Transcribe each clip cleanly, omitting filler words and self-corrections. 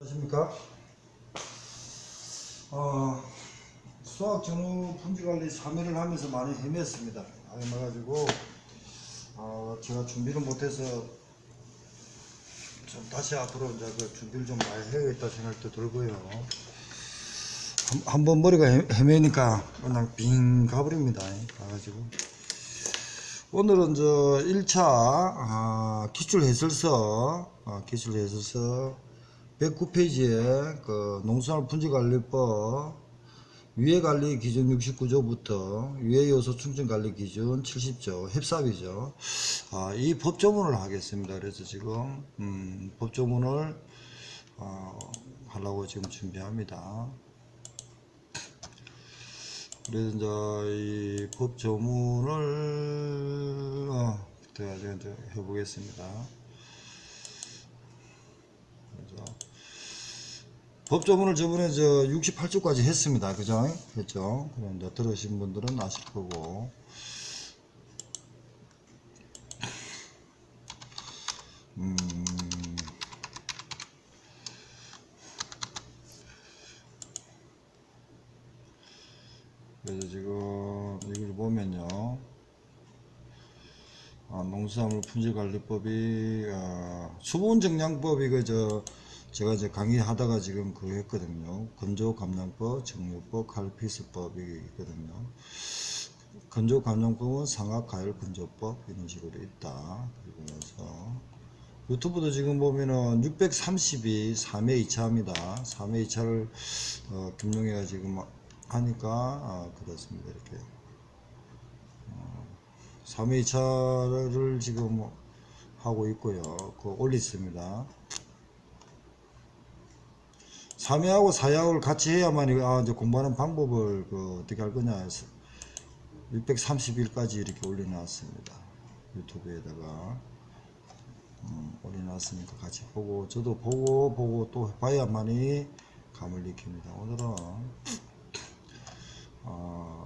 안녕하십니까? 수학 전후 품질관리 3회를 하면서 많이 헤맸습니다. 헤매가지고 제가 준비를 못해서 좀 다시 앞으로 이제 그 준비를 좀 많이 해야겠다 생각도 들고요. 한번 머리가 헤매니까 그냥 빙 가버립니다. 가가지고 오늘은 저 1차 기출해설서 109페이지에 그 농수산물 품질관리법 위해관리 기준 69조부터 위해요소 충족관리 기준 70조 heb삽이죠. 이 법조문을 하겠습니다. 그래서 지금 법조문을 하려고 지금 준비합니다. 그래서 이제 이 법조문을 이제 해보겠습니다. 그래서 법조문을 저번에 68조까지 했습니다. 그죠? 했죠? 그럼 이제 들으신 분들은 아실 거고. 그래서 지금 이걸 보면요. 농수산물 품질관리법이, 수분정량법이 제가 이제 강의하다가 지금 그거 했거든요. 건조감량법, 정유법, 칼피스법이 있거든요. 건조감량법은 상하가열건조법 이런 식으로 있다. 그리고 나서 유튜브도 지금 보면은 632 3회 2차입니다. 3회 2차를 김용희가 지금 하니까 그렇습니다. 이렇게 3회 2차를 지금 하고 있고요. 그거 올렸습니다. 3회하고 4회하고를 같이 해야만 이제 공부하는 방법을 어떻게 할 거냐 해서 630일까지 이렇게 올려놨습니다. 유튜브에다가 올려놨으니까 같이 보고, 저도 보고 또 봐야만이 감을 익힙니다. 오늘은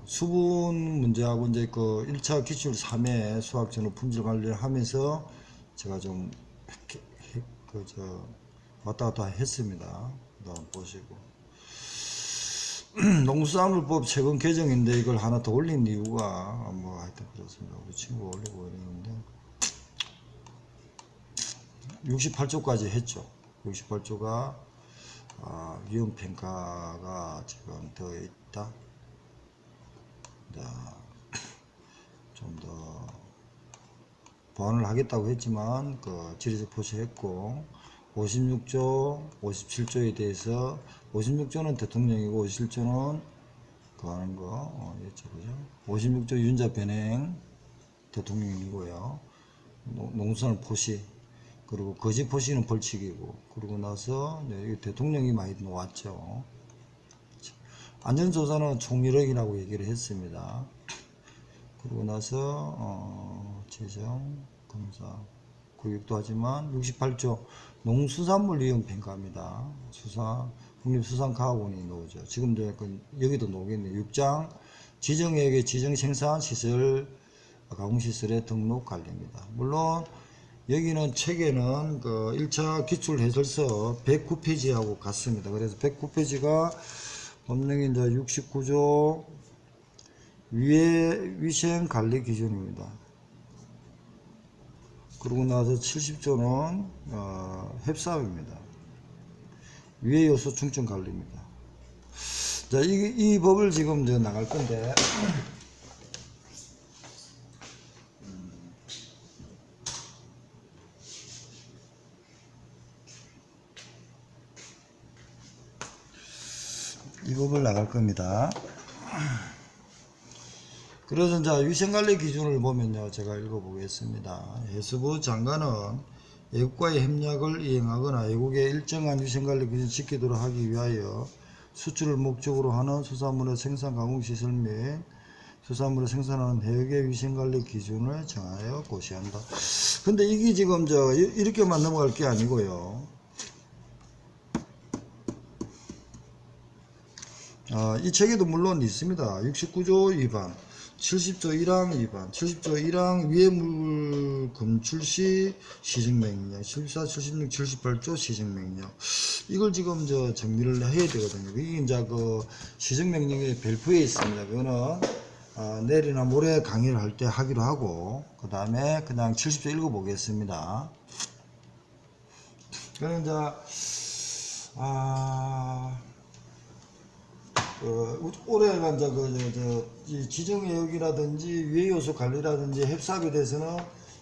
수분 문제하고 이제 그 1차 기출 3회 수학 전후 품질 관리를 하면서 제가 좀 왔다 갔다 했습니다. 보시고 농수산물법 최근 개정인데 이걸 하나 더 올린 이유가 하여튼 그렇습니다. 우리 친구가 올리고 이러는데 68조까지 했죠. 68조가 위험평가가 지금 더 있다. 좀 더 보완을 하겠다고 했지만 질의적 표시했고 56조, 57조에 대해서 56조는 대통령이고 57조는 하는 거 있죠, 그죠? 56조 윤자 변행 대통령이고요. 농수산물 포시, 그리고 거짓 포시는 벌칙이고, 그러고 나서 대통령이 많이 놓았죠. 안전조사는 총일억이라고 얘기를 했습니다. 그러고 나서 재정, 검사, 교육도 하지만 68조 농수산물 위험 평가입니다. 국립수산과학원이 나오죠. 지금도 여기도 나오겠네요. 6장 지정액의 지정생산시설 가공시설의 등록 관리입니다. 물론 여기는 책에는 1차 기출해설서 109페이지하고 같습니다. 그래서 109페이지가 법령이 이제 69조 위생관리 기준입니다. 그러고 나서 70조는 heb삽입니다. 위해요소 충족 관리입니다. 자, 이 법을 지금 나갈 건데 이 법을 나갈 겁니다. 그래서 이제 위생관리 기준을 보면요, 제가 읽어보겠습니다. 해수부 장관은 외국과의 협력을 이행하거나 외국의 일정한 위생관리 기준을 지키도록 하기 위하여 수출을 목적으로 하는 수산물의 생산 가공시설 및 수산물을 생산하는 해역의 위생관리 기준을 정하여 고시한다. 근데 이게 지금 이렇게만 넘어갈 게 아니고요. 이 책에도 물론 있습니다. 69조 위반. 70조 1항 위반, 70조 1항 위해물 검출 시 시정명령, 74, 76, 78조 시정명령. 이걸 지금 정리를 해야 되거든요. 이게 이제 그 시정명령의 별표에 있습니다. 그거는 내일이나 모레 강의를 할 때 하기로 하고, 그 다음에 그냥 70조 읽어보겠습니다. 그럼 이제 올해가 이제 이 지정외역이라든지 유해요소 관리라든지 heb삽에 대해서는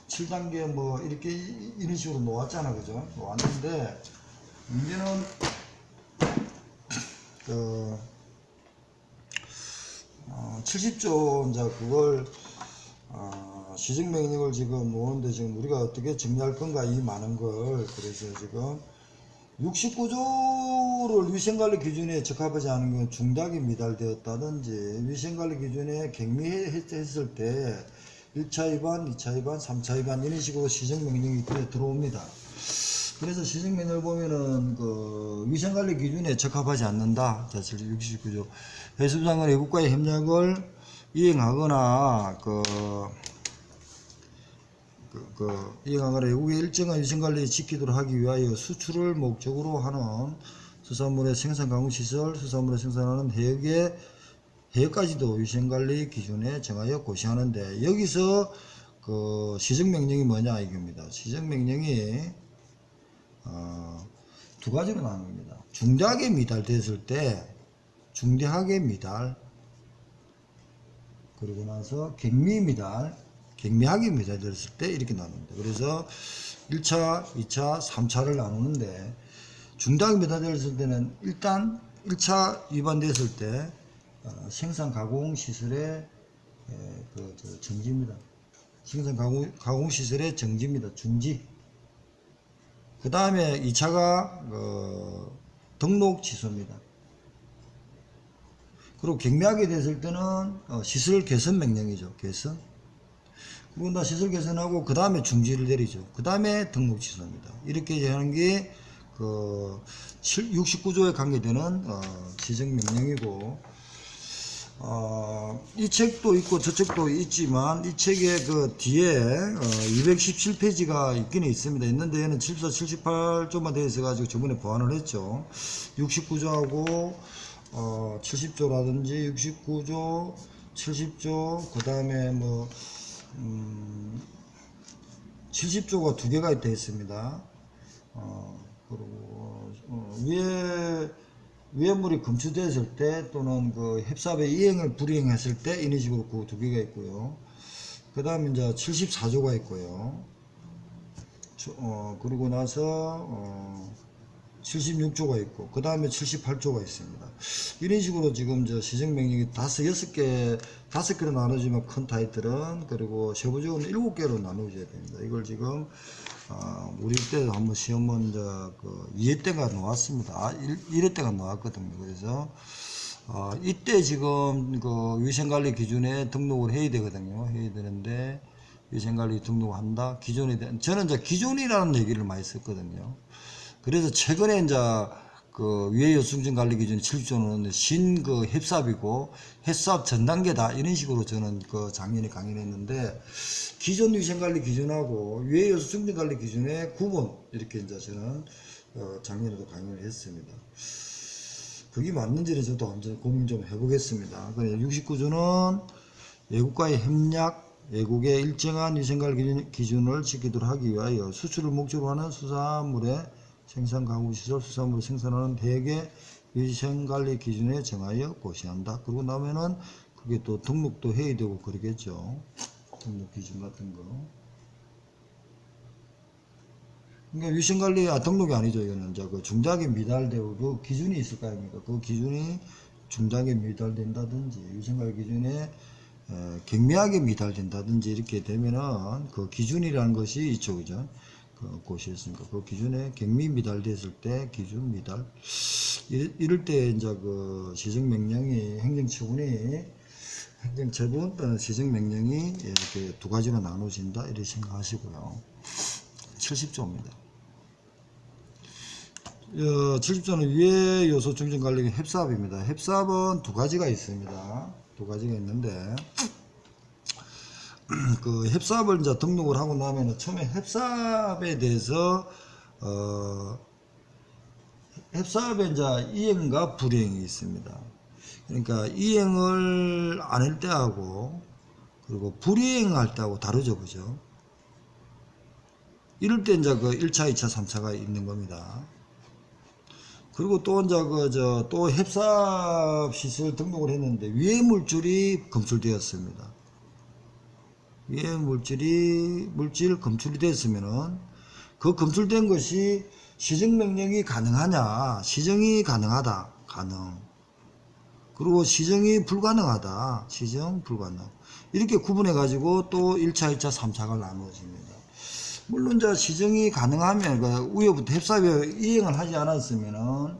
7단계 뭐 이렇게 이런 식으로 놓았잖아, 그죠? 놓았는데 문제는 70조 이제 그걸 시정명령을 지금 놓는데 지금 우리가 어떻게 정리할 건가, 이 많은 걸. 그래서 지금 69조를 위생관리 기준에 적합하지 않은 건 중대하게 미달되었다든지, 위생관리 기준에 갱미했을 때 1차 위반, 2차 위반, 3차 위반 이런 식으로 시정명령이 들어옵니다. 그래서 시정명령을 보면은 그 위생관리 기준에 적합하지 않는다. 자, 69조 해수부장관 외국과의 협력을 이행하거나 이행하거나 외국의 일정한 위생관리를 지키도록 하기 위하여 수출을 목적으로 하는 수산물의 생산 가공시설, 수산물을 생산하는 해역까지도 위생관리 기준에 정하여 고시하는데, 여기서 그 시정명령이 뭐냐 이겁니다. 시정명령이 두 가지로 나눕니다. 중대하게 미달됐을 때, 중대하게 미달, 그리고 나서 갱미 미달, 갱미하게 미달됐을 때 이렇게 나눕니다. 그래서 1차, 2차, 3차를 나누는데, 중대하게 미달됐을 때는 일단 1차 위반됐을 때 생산 가공 시설의 정지입니다. 생산 가공 시설의 정지입니다. 중지. 그 다음에 2차가 등록 취소입니다. 그리고 갱미하게 됐을 때는 시설 개선 명령이죠. 개선. 그리고 나 시설 개선하고 그 다음에 중지를 내리죠. 그 다음에 등록 취소입니다. 이렇게 하는 게 69조에 관계되는 지정명령이고, 이 책도 있고 저 책도 있지만 이 책의 그 뒤에 217페이지가 있기는 있습니다. 있는데 얘는 74, 78조만 되어 있어 가지고 저번에 보완을 했죠. 69조하고 70조라든지 69조, 70조, 그 다음에 70조가 두 개가 되어 있습니다. 그리고 위해물이 검출되었을 때, 또는 그 heb삽의 이행을 불이행했을 때 이런 식으로 그 두 개가 있고요. 그 다음에 이제 74조가 있고요. 그리고 나서 76조가 있고, 그 다음에 78조가 있습니다. 이런 식으로 지금 시정명령이 5개로 나눠지면 큰 타이틀은, 그리고 세부적으로 7개로 나누어져야 됩니다. 이걸 지금 우리 때도 한번 시험은 2회 때가 나왔습니다. 1회 때가 나왔거든요. 그래서 이때 지금 그 위생관리 기준에 등록을 해야 되거든요. 해야 되는데, 위생관리 등록한다. 기존에 대한, 저는 기존이라는 얘기를 많이 썼거든요. 그래서 최근에 그 위해요충증관리 기준 7조는 heb삽이고 heb삽 전 단계다, 이런 식으로 저는 작년에 강의를 했는데, 기존 위생관리 기준하고 위해요소 충증관리 기준의 구분, 이렇게 저는 작년에도 강의를 했습니다. 그게 맞는지는 저도 한번 고민 좀 해보겠습니다. 69조는 외국과의 협력, 외국의 일정한 위생관리 기준을 지키도록 하기 위하여 수출을 목적으로 하는 수산물의 생산 가공시설, 수산물을 생산하는 대개 위생관리 기준에 정하여 고시한다. 그러고 나면은 그게 또 등록도 해야 되고 그러겠죠. 등록 기준 같은 거. 그러니까 위생관리, 등록이 아니죠. 이거는 그 중대하게 미달되고 그 기준이 있을 거 아닙니까? 그 기준이 중대하게 미달된다든지, 위생관리 기준에 경미하게 미달된다든지 이렇게 되면은 그 기준이라는 것이 있죠. 그죠? 고시했으니까 그 기준에 갱미 미달됐을 때 기준 미달, 이럴 때 그 시정명령이 행정처분 또는 시정명령이 이렇게 두 가지로 나눠진다, 이렇게 생각하시고요. 70조입니다. 70조는 위해요소 중증관리 heb삽입니다. heb삽은 두 가지가 있습니다. 두 가지가 있는데, 그 heb사업을 이제 등록을 하고 나면은 처음에 heb사업에 대해서 heb사업에 이제 이행과 불이행이 있습니다. 그러니까 이행을 안 할 때하고 그리고 불이행할 때하고 다르죠, 그죠? 이럴 때 이제 그 1차, 2차, 3차가 있는 겁니다. 그리고 또 이제 또 heb사업 시설 등록을 했는데 위해 물질이 검출되었습니다. 위해 물질 검출이 됐으면은 그 검출된 것이 시정명령이 가능하냐? 시정이 가능하다. 가능. 그리고 시정이 불가능하다. 시정 불가능. 이렇게 구분해 가지고 또 1차, 2차, 3차가 나누어집니다. 물론 이제 시정이 가능하면 우여부터 heb사업에 이행을 하지 않았으면은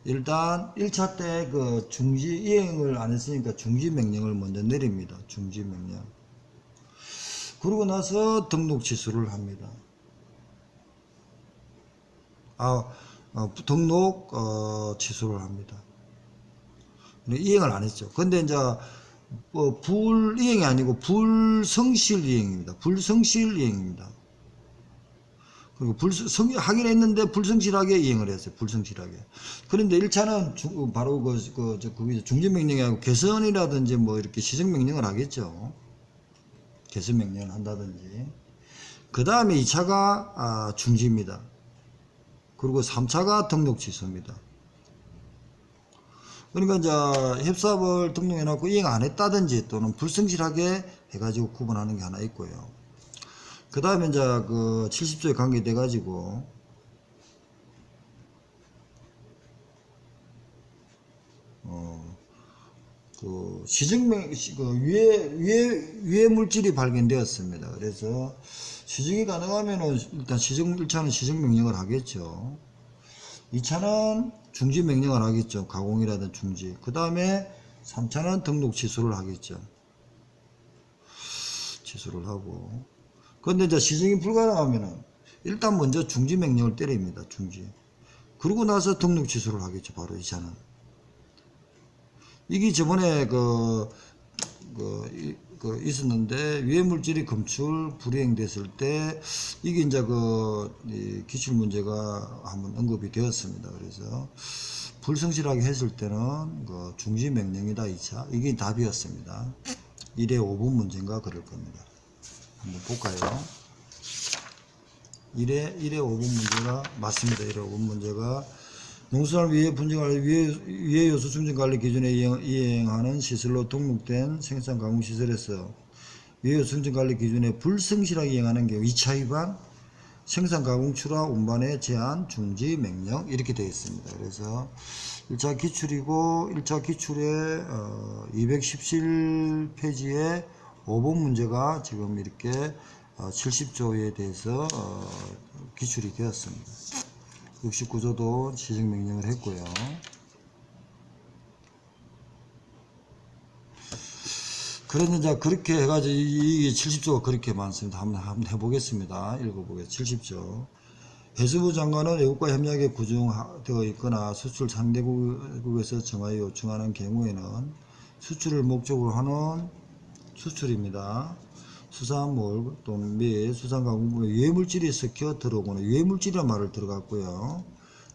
일단 1차 때 그 중지 이행을 안 했으니까 중지 명령을 먼저 내립니다. 중지 명령. 그러고 나서 등록 취소를 합니다. 등록 취소를 합니다. 이행을 안 했죠. 근데 이제 불이행이 아니고 불성실 이행입니다. 불성실 이행입니다. 그리고 하긴 했는데 불성실하게 이행을 했어요. 불성실하게. 그런데 1차는 바로 중지명령이 아니고 개선이라든지 뭐 이렇게 시정명령을 하겠죠. 개선명령을 한다든지. 그 다음에 2차가 중지입니다. 그리고 3차가 등록 취소입니다. 그러니까 이제 heb사업을 등록해놓고 이행 안 했다든지 또는 불성실하게 해가지고 구분하는 게 하나 있고요. 그 다음에 이제 그 70조에 관계돼 가지고 그 위해 물질이 발견되었습니다. 그래서 시정이 가능하면은 일단 1차는 시정 명령을 하겠죠. 2차는 중지 명령을 하겠죠. 가공이라든 중지. 그 다음에 3차는 등록 취소를 하겠죠. 취소를 하고. 그런데 이제 시정이 불가능하면은 일단 먼저 중지 명령을 때립니다. 중지. 그러고 나서 등록 취소를 하겠죠. 바로 2차는. 이게 저번에 있었는데 위해 물질이 검출 불이행됐을 때 이게 이제 기출 문제가 한번 언급이 되었습니다. 그래서 불성실하게 했을 때는 중지 명령이다 2차. 이게 답이었습니다. 1회 5분 문제인가 그럴 겁니다. 한번 볼까요? 1회 5분 문제가 맞습니다. 1회 5분 문제가 농수산물 위해 분쟁관리 위해 요소 충전관리 기준에 이행하는 시설로 등록된 생산가공시설에서 위해 요소 충전관리 기준에 불성실하게 이행하는 경우 2차 위반, 생산가공 출하 운반의 제한, 중지, 명령 이렇게 되어 있습니다. 그래서 1차 기출이고 1차 기출에 217페이지에 5번 문제가 지금 이렇게 70조에 대해서 기출이 되었습니다. 69조도 시정명령을 했고요. 그런데 이제 그렇게 해가지고 이 70조가 그렇게 많습니다. 한번 해보겠습니다. 읽어보겠습니다. 70조. 해수부 장관은 외국과 협력에 구성되어 있거나 수출 상대국에서 정하여 요청하는 경우에는 수출을 목적으로 하는 수출입니다. 수산물 또는 및 수산가공품에 유해물질이 섞여 들어오거나 유해물질이라는 말을 들어갔고요.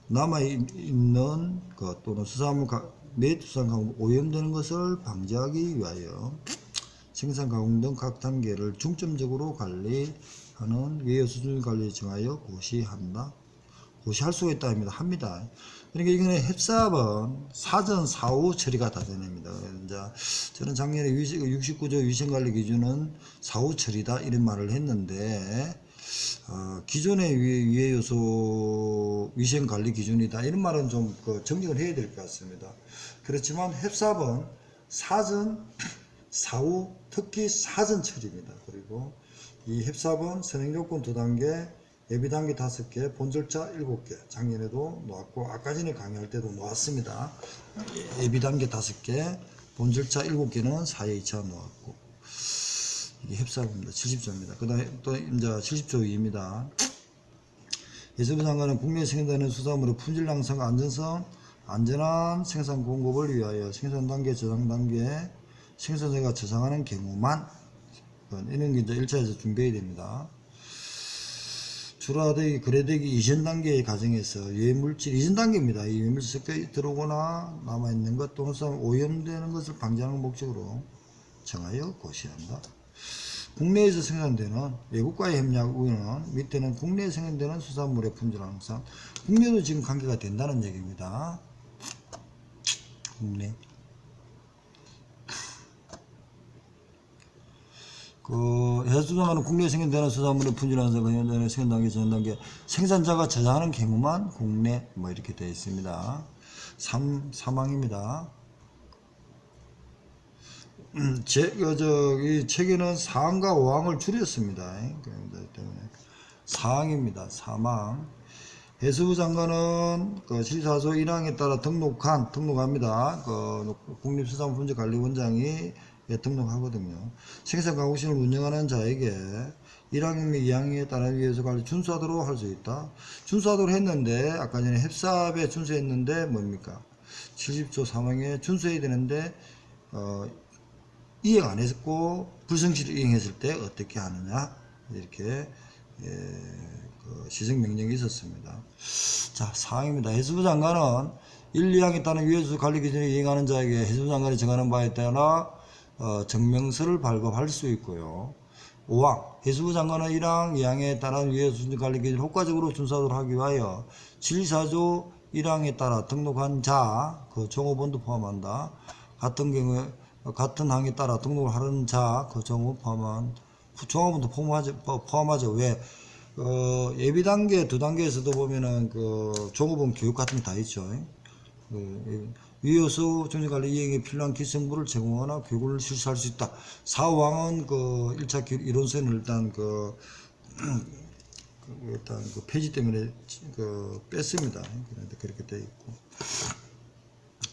남아있는 것 또는 수산물 및 수산가공 오염되는 것을 방지하기 위하여 생산가공 등 각 단계를 중점적으로 관리하는 위해수준 관리에 정하여 고시한다. 고시할 수가 있다 합니다. 그러니까 이거는 heb사업은 사전 사후 처리가 다 되냅니다. 저는 작년에 69조 위생관리 기준은 사후 처리다 이런 말을 했는데 기존의 위해요소 위생관리 기준이다 이런 말은 좀 정리를 해야 될 것 같습니다. 그렇지만 heb사업은 사전 사후 특히 사전 처리입니다. 그리고 이 heb사업은 선행요건 2단계 예비단계 5개, 본절차 7개. 작년에도 놓았고, 아까 전에 강의할 때도 놓았습니다. 예비단계 5개, 본절차 7개는 4회 2차 놓았고. 이게 heb사업입니다. 70조입니다. 그 다음에 또 이제 70조 2입니다. 해수부 장관은 국내에 생산되는 수산물의 품질량성, 안전성, 안전한 생산 공급을 위하여 생산단계, 저장단계, 생산자가 저장하는 경우만 이런 게 이제 1차에서 준비해야 됩니다. 출하되기, 거래되기 이전 단계의 과정에서 유해물질 이전 단계입니다. 이 유해물질 섞여 들어오거나 남아있는 것 또는 오염되는 것을 방지하는 목적으로 정하여 고시한다. 국내에서 생산되는 외국과의 협력 우위는 밑에는 국내에 생산되는 수산물의 품질 항상 국내도 지금 관계가 된다는 얘기입니다. 국내. 해수장관은 국내에 생산되는 수산물의 품질 항상 현장의 생산 단계, 전 단계 생산자가 저장하는 경우만 국내 뭐 이렇게 되어 있습니다. 3항입니다. 이 책에는 4항과 5항을 줄였습니다. 때문에 4항입니다. 3항. 해수부 장관은 실사소 1항에 따라 등록합니다. 국립수산품질관리원장이 등록하거든요. 생산가공시를 운영하는 자에게 1항 및 2항에 따른 위해서 관리 준수하도록 할 수 있다. 준수하도록 했는데 아까 전에 햅삽에 준수했는데 뭡니까? 70조 3항에 준수해야 되는데 이행 안 했고 불성실을 이행했을 때 어떻게 하느냐 이렇게 시정명령이 있었습니다. 자, 사항입니다. 해수부 장관은 1, 2항에 따른 위해수 관리 기준을 이행하는 자에게 해수부 장관이 정하는 바에 따라 증명서를 발급할 수 있고요. 5항 해수부 장관은 1항, 2항에 따른 위해수 관리 기준을 효과적으로 준수하도록 하기 위하여 7사조 1항에 따라 등록한 자, 그 종업원도 포함한다. 같은 경우에 같은 항에 따라 등록을 하는 자, 그 종업 포함한 종업원도 포함하죠. 왜? 예비 단계, 두 단계에서도 보면은 종업원 교육 같은 게 다 있죠. 위해수 정신관리 이행에 필요한 기성부를 제공하거나 교육을 실시할 수 있다. 4, 5항은 1차 이론서는 일단 일단 폐지 때문에 뺐습니다. 그런데 그렇게 되어 있고.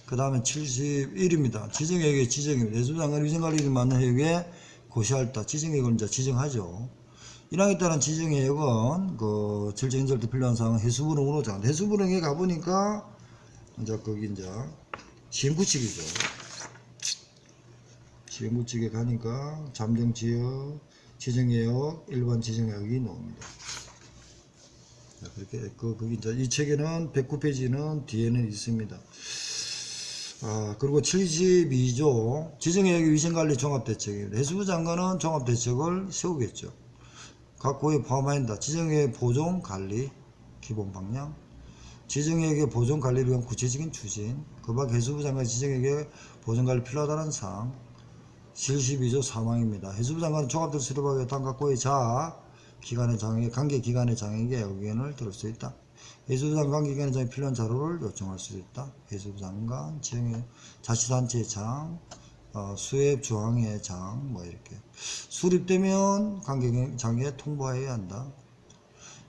그 다음에 71입니다. 지정해역의 지정입니다. 해수부장관이 위생관리를 맡는 해역에 고시할 때 지정해역을 이제 지정하죠. 1항에 따른 지정해역은 절정인절 때 필요한 사항은 해수부릉으로 정한다. 해수부릉에 가보니까 이제 거기 이제 시행구칙이죠. 시행구칙에 가니까 잠정지역, 지정해역, 일반 지정해역이 나옵니다. 그렇게 거기 이제 이 책에는 109페이지는 뒤에는 있습니다. 그리고 72조 지정해역의 위생관리 종합대책입니다. 해수부 장관은 종합대책을 세우겠죠. 각 고에 포함한다. 지정해역 보존관리 기본방향, 지정해역의 보존관리를 위한 구체적인 추진, 그 밖 해수부 장관의 지정해역의 보존관리 필요하다는 사항 72조 3항입니다. 해수부 장관은 종합대책 수립하기 위해 각 고의 기관의 장에게 관계 기관의 장에게 의견을 들을 수 있다. 해수부 장관 기관의 장에 필요한 자료를 요청할 수 있다. 해수부 장관, 지정해 자치단체의 장, 수협 중앙회 장, 뭐 이렇게 수립되면 관계 장에 통보해야 한다.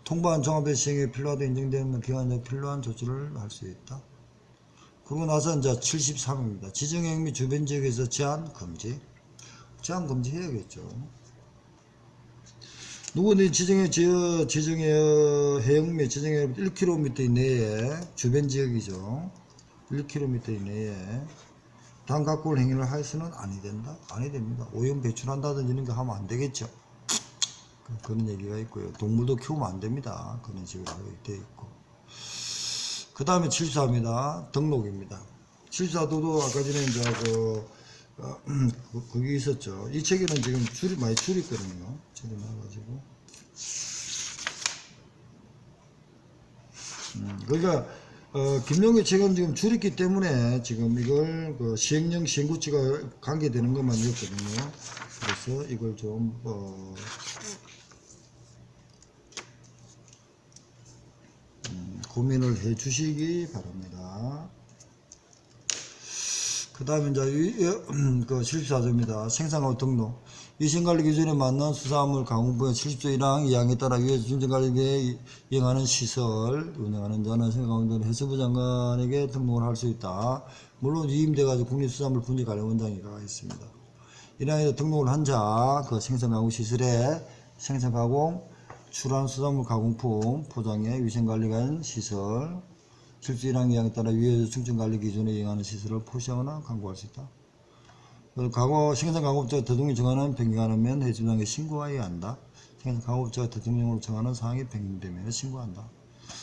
통보한 종합의 시행에 필요하다 인정되는 기관에 필요한 조치를 할 수 있다. 그러고 나서 이제 73입니다. 지정해역 및 주변 지역에서 제한 금지 해야겠죠. 누구든지 지정해역 해역 및 지정해역 1km 이내에 주변 지역이죠. 1km 이내에 단각골 행위를 할 수는 아니 됩니다. 오염 배출한다든지 이런 거 하면 안 되겠죠. 그런 얘기가 있고요. 동물도 키우면 안 됩니다. 그런 식으로 되어 있고. 그 다음에 74입니다. 등록입니다. 74도도 아까 전에 이제 거기 있었죠. 이 책에는 지금 많이 줄였거든요. 줄여놔가지고. 그러니까, 김용규 책은 지금 줄였기 때문에 지금 이걸 시행령 시행구치가 관계되는 것만 있거든요. 그래서 이걸 좀, 고민을 해 주시기 바랍니다. 그 다음에 이제 74조입니다. 생산하고 등록. 위생관리 기준에 맞는 수산물 가공부의 70조 1항 2항에 따라 위해서 준정관리에 이행하는 시설 운영하는 자는 생산가공부는 해수부 장관에게 등록을 할 수 있다. 물론 위임돼가지고 국립수산물 분지관리원장이 가 있습니다. 1항에서 등록을 한 자, 생산가공 시설에 생산가공 출한 수산물 가공품 포장에 위생관리관 시설 70조 1항 2항에 따라 위해서 충전관리 기준에 이행하는 시설을 포시하거나 광고할 수 있다. 과거 생산광업자가 대통령이 정하는 변경하면 해수부장에게 신고하여야 한다. 생산광업자가 대통령으로 정하는 사항이 변경되면 신고한다.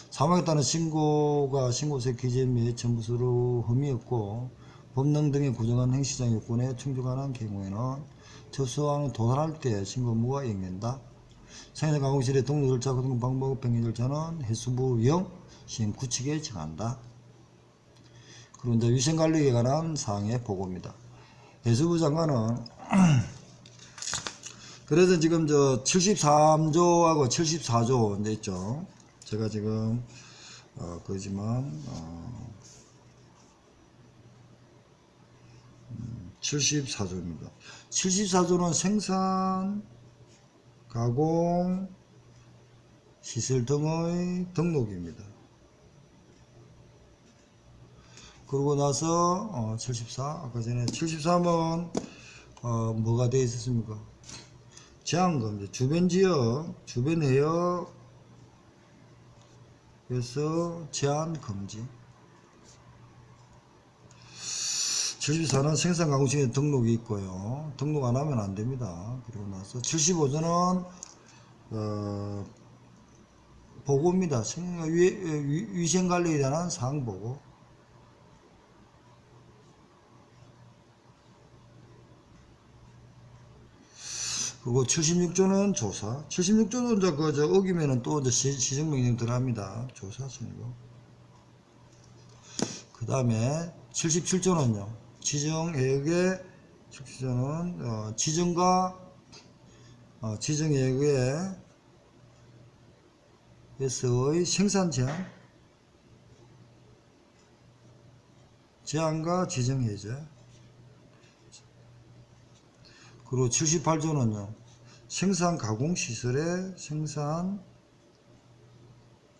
사망에 따른 신고세 기재 및 첨부서로 흠이 없고 법령 등에 구정한 행시장 요건에 충족하는 경우에는 접수사항에 도달할 때 신고 의무가 이행된다. 생산광업실의 등록 절차 등 방법 변경 절차는 해수부령 시행 구칙에 정한다. 그리고 이제 위생관리에 관한 사항의 보고입니다. 해수부 장관은 그래서 지금 저 73조하고 74조 이제 있죠. 제가 지금 그지만 74조입니다. 74조는 생산, 가공, 시설 등의 등록입니다. 그러고 나서 74 아까 전에 73은 뭐가 되어 있었습니까? 제한금 주변 지역 주변 해역에서 제한 금지. 74는 생산 가공시에 등록이 있고요. 등록 안 하면 안 됩니다. 그리고 나서 75조는 보고입니다. 위생관리에 대한 사항 보고. 그리고 76조는 조사. 76조도 이제 어기면은 또 이제 시정명령 들어갑니다. 조사 신고. 그 다음에 77조는요. 지정해역의 77조는 지정해역에서의 생산 제한과 지정해제. 그리고 78조는요. 생산 가공시설의 생산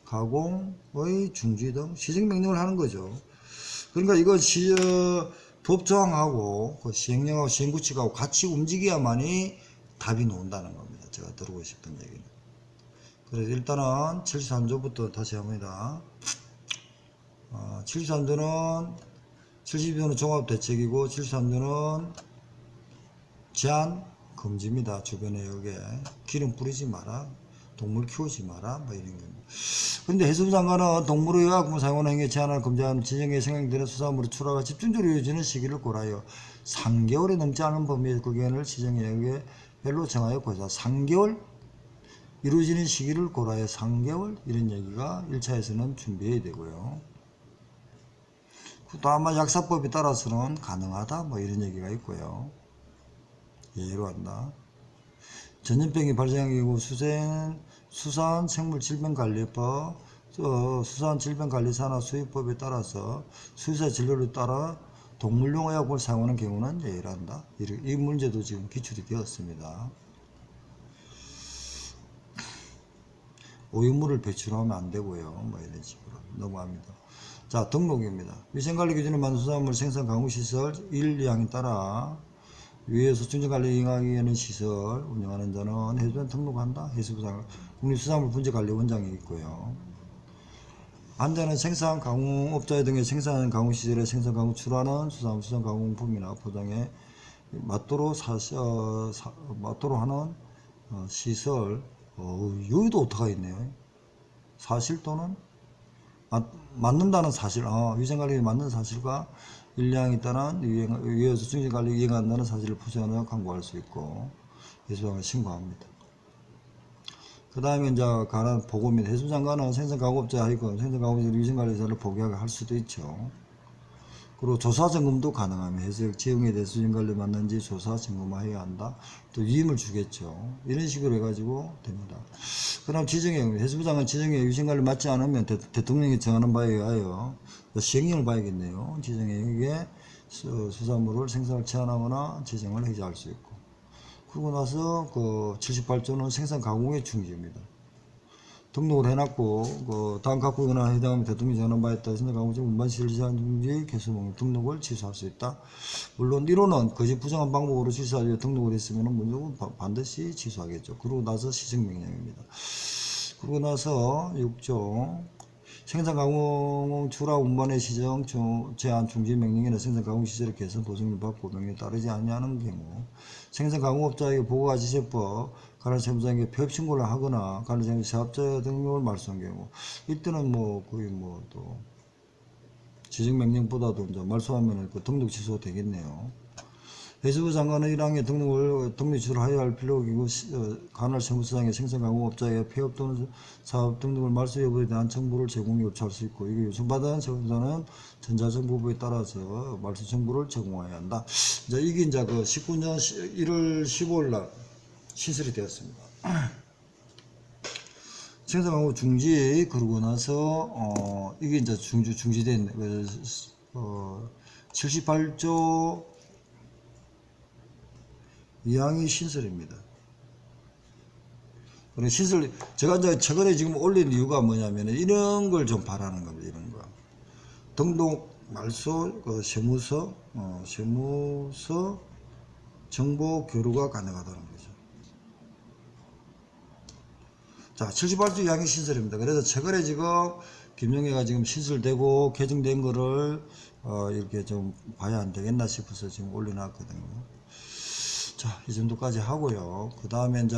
가공의 중지 등 시정명령을 하는 거죠. 그러니까 이거 법조항하고 그 시행령하고 시행구칙하고 같이 움직여야만이 답이 나온다는 겁니다. 제가 들고 싶은 얘기는. 그래서 일단은 73조부터 다시 합니다. 73조는 72조는 종합대책이고 73조는 제한 금지입니다. 주변에 여기에 기름 뿌리지 마라, 동물 키우지 마라, 뭐 이런 겁니다. 그런데 해수부 장관은 동물의 의약품 사용하는 행위에 제한을 금지하는 지정에 생각되는 수산물의 출하가 집중적으로 이루어지는 시기를 고려하여 3개월이 넘지 않은 범위의 기간을 지정에 의해 별로 정하여 고사. 3개월 이루어지는 시기를 고려하여 3개월 이런 얘기가 1차에서는 준비해야 되고요. 또 아마 약사법에 따라서는 가능하다 뭐 이런 얘기가 있고요. 예로 한다. 전염병이 발생한 경우 수산생물질병관리법, 수산질병관리산하 수입법에 따라서 수의사 진료를 따라 동물용 의약품을 사용하는 경우는 예를 한다. 이 문제도 지금 기출이 되었습니다. 오염물을 배출하면 안 되고요. 뭐 이런 식으로 넘어갑니다. 자, 등록입니다. 위생관리 기준을 만든 수산물 생산 가공시설 1, 2항에 따라 위에서 중재관리 이행하기 위한 시설 운영하는 자는 해수부장 등록한다. 해수부장 국립수산물분재관리원장이 있고요. 한자는 생산 가공업자 등의 생산 가공시설에 생산 가공 출하는 수산 가공품이나 포장에 맞도록 하는 시설. 여기도 오타가 있네요. 사실 또는 맞는다는 사실, 위생관리에 맞는 사실과 일량에 따른 위에서 중재관리 이행한다는 사실을 포장하여 광고할 수 있고 해수부장을 신고합니다. 그 다음에 이제 관한 보고입니다. 해수부장관은 생산가공업자 하여금 생산가공업자 위생관리사를 보고하게 할 수도 있죠. 그리고 조사 점검도 가능합니다. 해수역 지형에 대해서 위생관리 맞는지 조사 점검해야 한다. 또 위임을 주겠죠. 이런 식으로 해가지고 됩니다. 그다음 지정해 해수부장은 지정해 위생관리 맞지 않으면 대통령이 정하는 바에 의하여 시행령을 봐야겠네요. 지정해 수산물을 생산을 제한하거나 지정을 해제할 수 있고. 그러고 나서 그 78조는 생산 가공의 중지입니다. 등록을 해놨고 다음 각국이나 해당하면 대통령이 정하는 바에 따라 생산 가공 중 운반시설 제한 중지 개수 등록을 취소할 수 있다. 물론 이론은 거짓 부정한 방법으로 취소하기 위해 등록을 했으면 무조건 반드시 취소하겠죠. 그러고 나서 시정명령입니다. 그러고 나서 6조 생산 가공 추락 운반의 시정 제한 중지 명령이나 생산 가공 시설의 개선 보증을 받고 명령에 따르지 아니하는 경우 생산 가공업자에게 보고가 지세법 관할 세무자에게 폐업 신고를 하거나 관할 세무 사업자 등록을 말소한 경우 이때는 뭐 거의 뭐 또 지정 명령보다도 이제 말소하면 그 등록 취소 되겠네요. 해수부 장관의 1항의 등록 취소를 하여야 할 필요가 있고 관할 세무서장의 생산가공업자의 폐업 또는 사업 등록을 말소 여부에 대한 정보를 제공에 요청할 수 있고 이게 요청받은 세무서는 전자정보부에 따라서 말소 정보를 제공해야 한다. 이제 이게 이제 그 19년 1월 15일 날 신설이 되었습니다. 생산가공 중지 그러고 나서 이게 이제 중지된 78조 2항이 신설입니다. 신설, 제가 이제 최근에 지금 올린 이유가 뭐냐면, 이런 걸 좀 바라는 겁니다, 이런 거. 등록, 말소, 세무서, 세무서, 정보 교류가 가능하다는 거죠. 자, 78조 2항이 신설입니다. 그래서 최근에 지금, 김영애가 지금 신설되고, 개정된 거를, 이렇게 좀 봐야 안 되겠나 싶어서 지금 올려놨거든요. 자, 이 정도까지 하고요. 그 다음에 이제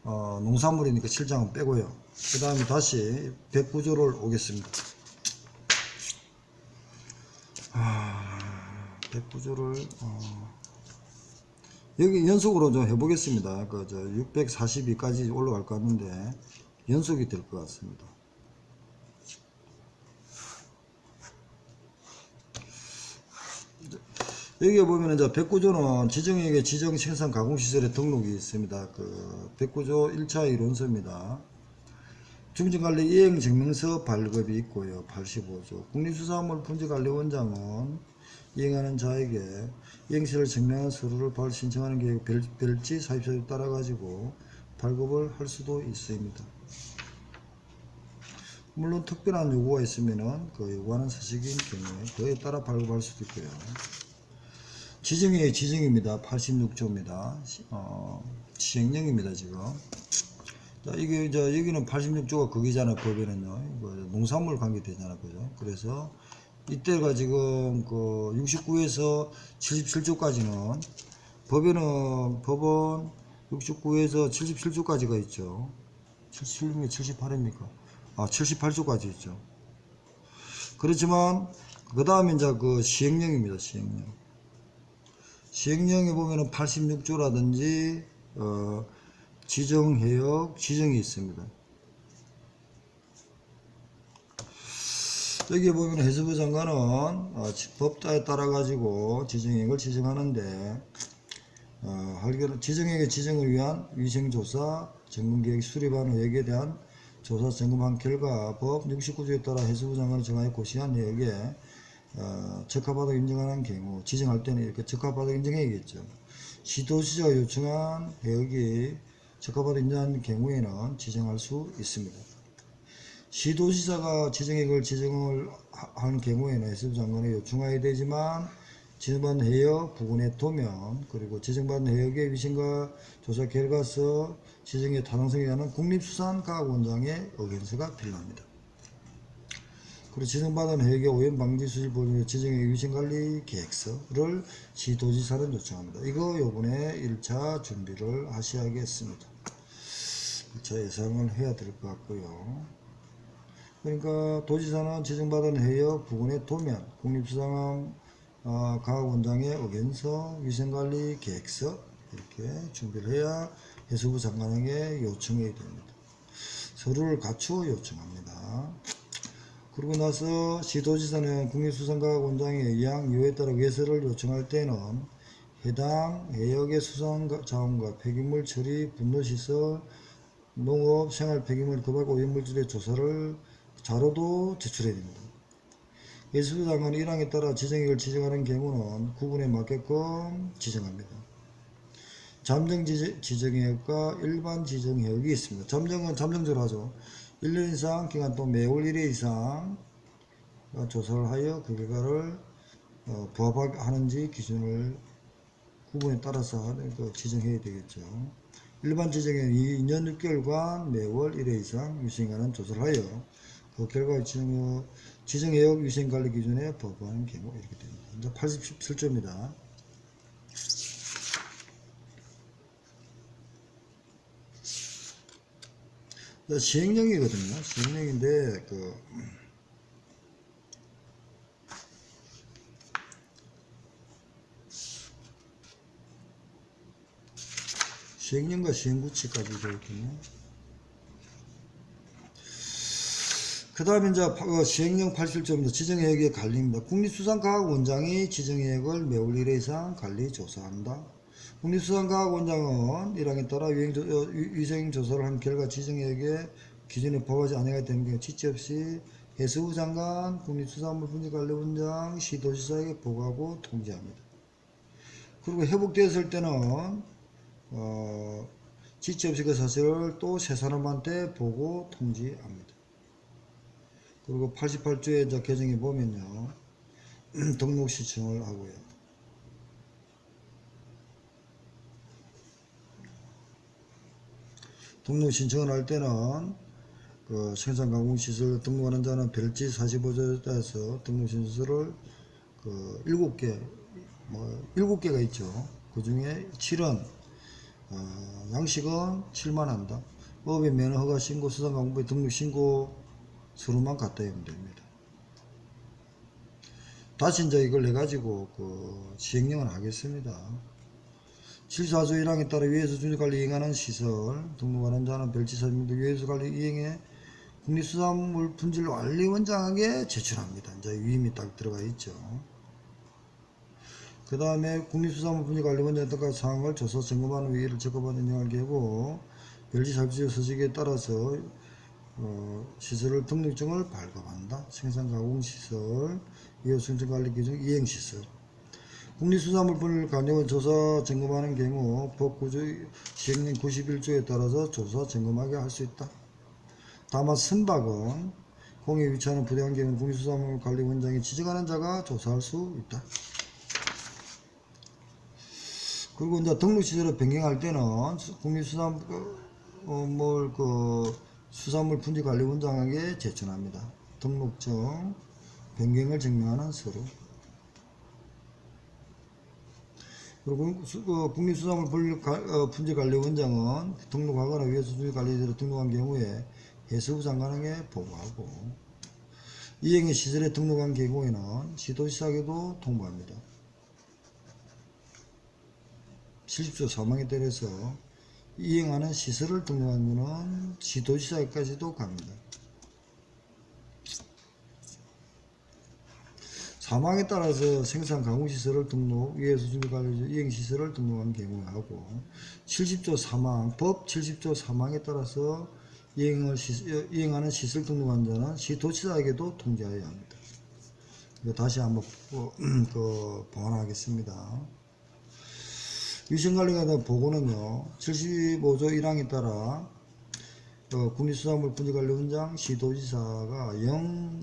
농산물이니까 7장은 빼고요. 그 다음에 다시 109조를 오겠습니다. 109조를 여기 연속으로 좀 해보겠습니다. 그 642까지 올라갈 것 같는데 연속이 될 것 같습니다. 여기에 보면 이제 109조는 지정에게 지정 생산 가공시설의 등록이 있습니다. 그 109조 1차 이론서입니다. 중증관리 이행증명서 발급이 있고요. 85조 국립수산물 품질관리원장은 이행하는 자에게 이행시를 증명한 서류를 신청하는 계획 별지 사입서에 따라 가지고 발급을 할 수도 있습니다. 물론 특별한 요구가 있으면은 그 요구하는 사실인 경우에 그에 따라 발급할 수도 있고요. 지정의 지정입니다. 86조입니다. 시행령입니다, 지금. 자, 이게, 여기는 86조가 거기잖아요, 법에는요. 농산물 관계 되잖아요, 그죠? 그래서, 이때가 지금, 69에서 77조까지는, 법은 69에서 77조까지가 있죠. 77입니까? 78입니까? 78조까지 있죠. 그렇지만, 그 다음에 이제 시행령입니다, 시행령. 시행령에 보면은 86조라든지 지정해역 지정이 있습니다. 여기 보면 해수부 장관은 법자에 따라 가지고 지정해역을 지정하는데 지정해역의 지정을 위한 위생조사 점검계획 수립한 의역에 대한 조사 점검한 결과 법 69조에 따라 해수부 장관이 정하여 고시한 해역에 적합하다고 인정하는 경우 지정할 때는 이렇게 적합하다고 인정해야겠죠. 시도지사가 요청한 해역이 적합하다고 인정하는 경우에는 지정할 수 있습니다. 시도지사가 지정해역을 지정을 하는 경우에는 해수부 장관이 요청해야 되지만 지정받은 해역 부근의 도면 그리고 지정받은 해역의 위생과 조사 결과서 지정의 타당성에 관한 국립수산과학원장의 의견서가 필요합니다. 그리고 지정받은 해역의 오염 방지 수질 보존 지정의 위생관리 계획서를 시도지사는 요청합니다. 이거 요번에 1차 준비를 하셔야겠습니다. 1차 예상을 해야 될 것 같고요. 그러니까 도지사는 지정받은 해역 부근의 도면, 국립수산과학원장의 의견서, 위생관리 계획서 이렇게 준비를 해야 해수부 장관에게 요청해야 됩니다. 서류를 갖추어 요청합니다. 그러고 나서 시도지사는 국립수산과학원장에 의한 요에 따라 개설을 요청할 때는 해당 해역의 수산자원과 폐기물 처리, 분노시설, 농업, 생활 폐기물, 도박 오염물질의 조사를 자료도 제출해야 됩니다. 해수부 장관은 1항에 따라 지정해역을 지정하는 경우는 구분에 맞게끔 지정합니다. 잠정 지정해역과 일반 지정해역이 있습니다. 잠정은 잠정적으로 하죠. 1년 이상 기간 동안 매월 1회 이상 조사를 하여 그 결과를 부합하는지 기준을 구분에 따라서 지정해야 되겠죠. 일반 지정에는 2년 6개월간 매월 1회 이상 위생하는 조사를 하여 그 결과 지정해역 위생관리 기준에 부합하는 경우 이렇게 됩니다. 이제 87조입니다. 시행령이거든요. 시행령인데 시행령과 시행구칙까지 되어 있군요. 그 다음에 이제 시행령 87조입니다. 지정해역의 관리입니다. 국립수산과학원장이 지정해역을 매월 1회 이상 관리 조사한다. 국립수산과학원장은 1항에 따라 위생조사를 한 결과 지정해역의 기준에 부합하지 않아야 되는 경우 지체 없이 해수부 장관, 국립수산물분지관리원장, 시도지사에게 보고하고 통지합니다. 그리고 회복되었을 때는 지체 없이 그 사실을 또 세 사람한테 보고 통지합니다. 그리고 88조의 개정에 보면요, 등록 신청을 하고요. 등록 신청을 할 때는 생산 가공시설 등록하는 자는 별지 45조에 따라서 등록 신설을 7개가 있죠. 그 중에 7은 양식은 7만 한다. 업의 면허 허가 신고 수산가공부의 등록 신고 서류만 갖다 하면 됩니다. 다시 이제 이걸 해가지고 시행령을 하겠습니다. 74조 1항에 따라 위해서 준수관리 이행하는 시설 등록하는 자는 별지사입니다. 위해서 관리 이행에 국립수산물 분질관리원장에게 제출합니다. 이제 위임이 딱 들어가 있죠. 그 다음에 국립수산물 분질관리원장에 따라 사항을 조사 점검하는 위의를 적합한 인정할 계고 별지사업지의 서식에 따라서 시설을 등록증을 발급한다. 생산가공시설, 위해수준관리기준 이행시설. 국립수산물분을 관여원 조사 점검하는 경우 법 9조 시행령 91조에 따라서 조사 점검하게 할 수 있다. 다만 선박은 공에 위치하는 부대한 경우 국립수산물관리원장이 지정하는 자가 조사할 수 있다. 그리고 이제 등록시설을 변경할 때는 수산물 분지관리원장에게 제출합니다. 등록증 변경을 증명하는 서류. 그리고 국립수산물 분지관리원장은 등록하거나 위해수준관리제로 등록한 경우에 해수부 장관에게 보고하고 이행의 시설에 등록한 경우에는 시도지사에게도 통보합니다. 70조 3항에 따라서 이행하는 시설을 등록하면 시도지사까지도 갑니다. 사망에 따라서 생산 가공시설을 등록, 위해수준관리 이행시설을 등록한 경우에 하고 70조 3항, 법 70조 3항에 따라서 이행하는 시설 등록한 자는 시도지사에게도 통지하여야 합니다. 다시 한번 보완하겠습니다. 위생관리에 대한 보고는요, 75조 1항에 따라 국립수산물 분지관리원장, 시도지사가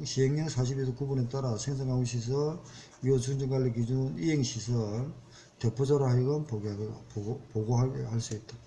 시행령 42조 9번에 따라 생산가공시설, 위해수준관리 기준 이행시설 대표자로 하여금 보고하게 할 수 있다.